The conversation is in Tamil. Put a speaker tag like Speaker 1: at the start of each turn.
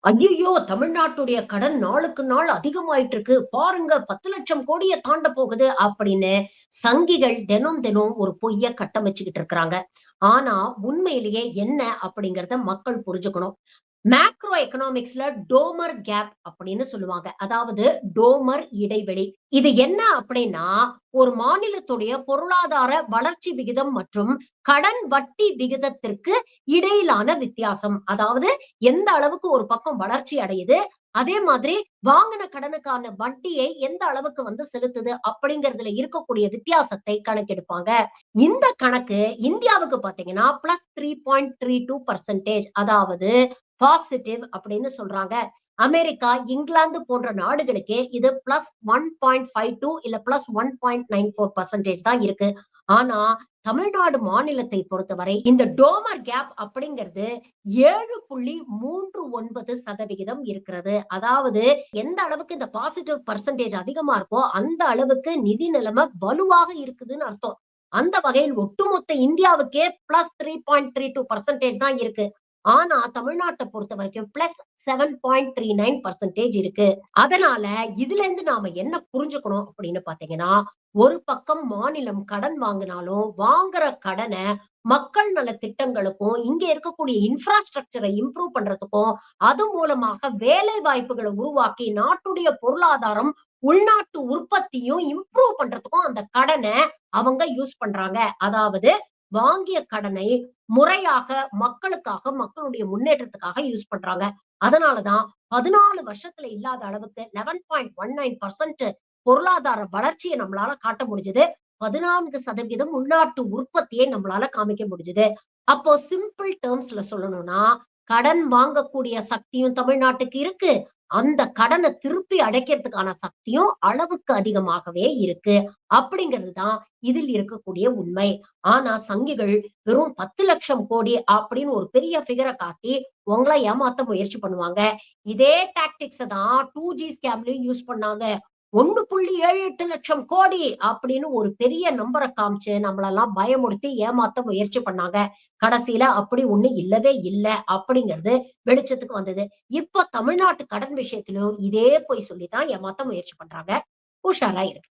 Speaker 1: ஐயையோ! தமிழ்நாட்டுடைய கடன் நாளுக்கு நாள் அதிகமாயிட்டு இருக்கு. பாருங்க 10,00,000 கோடிய தாண்ட போகுது அப்படின்னு சங்கிகள் தினம் தினம் ஒரு பொய்ய கட்டமைச்சுக்கிட்டு இருக்கிறாங்க. ஆனா உண்மையிலேயே என்ன அப்படிங்கிறத மக்கள் புரிஞ்சுக்கணும். மேக்ரோ எக்கனாமிக்ஸ்ல டோமர் கேப் அப்படின்னு சொல்லுவாங்க. அதாவது டோமர் இடைவெளி. இது என்ன அப்படின்னா, ஒரு மாநிலத்துடைய பொருளாதார வளர்ச்சி விகிதம் மற்றும் கடன் வட்டி விகிதத்திற்கு இடையிலான வித்தியாசம். அதாவது எந்த அளவுக்கு ஒரு பக்கம் வளர்ச்சி அடையுது, அதே மாதிரி வாங்குன கடனுக்கான வட்டியை எந்த அளவுக்கு வந்து செலுத்துது அப்படிங்கிறதுல இருக்கக்கூடிய வித்தியாசத்தை கணக்கெடுப்பாங்க. இந்த கணக்கு இந்தியாவுக்கு பார்த்தீங்கன்னா, +3.32% அதாவது பாசிட்டிவ் அப்படின்னு சொல்றாங்க. அமெரிக்கா, இங்கிலாந்து போன்ற நாடுகளுக்கே இது +1.52 இல்ல +1.94% தான் இருக்கு. ஆனா, தமிழ்நாடு மாநிலத்தை பொறுத்தவரை இந்த டோமர் கேப் அப்படிங்கிறது 7.39% இருக்கிறது. அதாவது எந்த அளவுக்கு இந்த பாசிட்டிவ் பெர்சன்டேஜ் அதிகமா இருக்கோ, அந்த அளவுக்கு நிதி நிலைமை வலுவாக இருக்குதுன்னு அர்த்தம். அந்த வகையில் ஒட்டுமொத்த இந்தியாவுக்கே +3.32% தான் இருக்கு. ஆனா, தமிழ்நாட்ட பொறுத்தவரைக்கும் +7.39% இருக்கு. அதனால இதுலருந்து நாம என்ன புரிஞ்சுக்கணும் அப்படின்னு பார்த்தீங்கன்னா, ஒரு பக்கம் மாநிலம் கடன் வாங்குனாலும், வாங்குற கடன மக்கள் நல திட்டங்களுக்கும், இங்க இருக்கக்கூடிய இன்ஃப்ராஸ்ட்ரக்சர இம்ப்ரூவ் பண்றதுக்கும், அது மூலமாக வேலை வாய்ப்புகள உருவாக்கி நாட்டுடைய பொருளாதாரம், உள்நாட்டு உற்பத்தியும் இம்ப்ரூவ் பண்றதுக்கும் அந்த கடன அவங்க யூஸ் பண்றாங்க. அதாவது வாங்கிய கடனை முறையாக மக்களுக்காக, மக்களுடைய முன்னேற்றத்துக்காக யூஸ் பண்றாங்க. அதனால தான் 14 வருஷத்துல இல்லாத அளவுக்கு 11.19% பொருளாதார வளர்ச்சிய நம்மளால காட்ட முடிஞ்சது. 14% உள்நாட்டு உற்பத்தியை நம்மளால காமிக்க முடிஞ்சது. அப்போ சிம்பிள் டெர்ம்ஸ்ல சொல்லணும்னா, கடன் வாங்கக்கூடிய சக்தியும் தமிழ்நாட்டுக்கு இருக்கு. அந்த கடன திருப்பி அடைக்கிறதுக்கான சக்தியும் அளவுக்கு அதிகமாகவே இருக்கு. அப்படிங்கிறது தான் இதில் இருக்கக்கூடிய உண்மை. ஆனா சங்கிகள் வெறும் 10,00,000 கோடி அப்படின்னு ஒரு பெரிய ஃபிகர காட்டி உங்கள ஏமாத்த முயற்சி பண்ணுவாங்க. இதே டாக்டிக்ஸ தான் 2G ஸ்கேம்லயும் யூஸ் பண்ணாங்க. 1.78 லட்சம் கோடி அப்படின்னு ஒரு பெரிய நம்பர காமிச்சு நம்மளெல்லாம் பயமுறுத்தி ஏமாத்த முயற்சி பண்ணாங்க. கடைசியில அப்படி ஒண்ணு இல்லவே இல்ல அப்படிங்கிறது வெளிச்சத்துக்கு வந்தது. இப்ப தமிழ்நாட்டு கடன் விஷயத்திலும் இதே பொய் சொல்லி தான் ஏமாத்த முயற்சி பண்றாங்க. உஷாரா இருங்க.